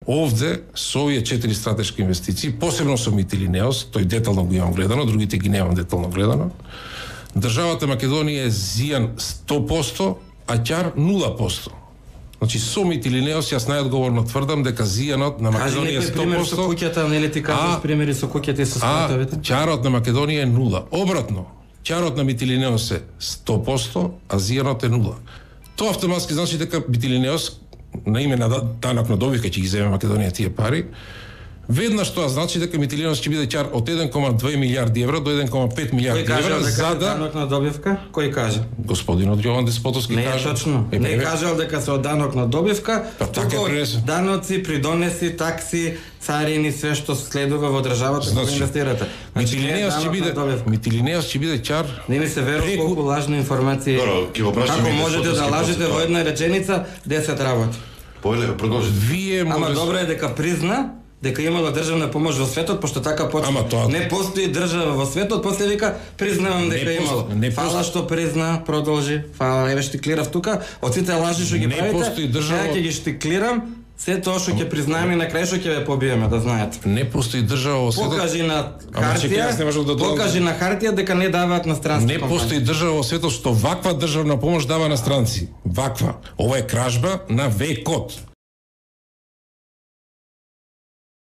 Овде со овие 4 стратешки инвестиции, посебно со Митилинеос, тој детално го имам гледано, другите ги немам детално гледано. Државата Македонија е зијан 100%, а ќар 0%. Значи со Митилинеос јас најодговорно тврдам дека зијанот на Македонија е 100%. Пример со куќата, нели ти кажеш примери со куќата и со спортовите? Ќарот на Македонија е 0. Обратно, ќарот на Митилинеос е 100%, а зијанот е 0. Тоа автоматски значи дека Митилинеос на име на данок на добивка ќе ги земе Македонија тие пари. Веднаш тоа значи дека Митилинеос ќе биде ќар од 1,2 милиарди евра до 1,5 милиарди евра за данок на добивка? Кој каже? Господинот Јован Деспотовски не каже. Не е точно. Не кажал дека се од данок на добивка, туку даноци, придонеси, такси, царини, све што следува во државата кога инвестирате. Митилинеос ќе биде ќар. Не ми се верува колку лажни информации. Како можете да лажете во една реченица 10 работи? Вие Ама добро е дека призна дека имала државна помош во светот, пошто така почна. Не постои држава во светот, после вика признавам дека имало. Фала што призна, продолжи. Фала, еве штиклирав тука, од сите лажи што ги правите, ја ќе ги штиклирам, се тоа што ќе признаеме и на крај што ќе ве побиеме, да знаете. Не постои држава во светот. Покажи на хартија дека не даваат на странски компании. Не постои држава во светот што ваква државна помош дава на странци. Ваква. Ова е кражба на векот.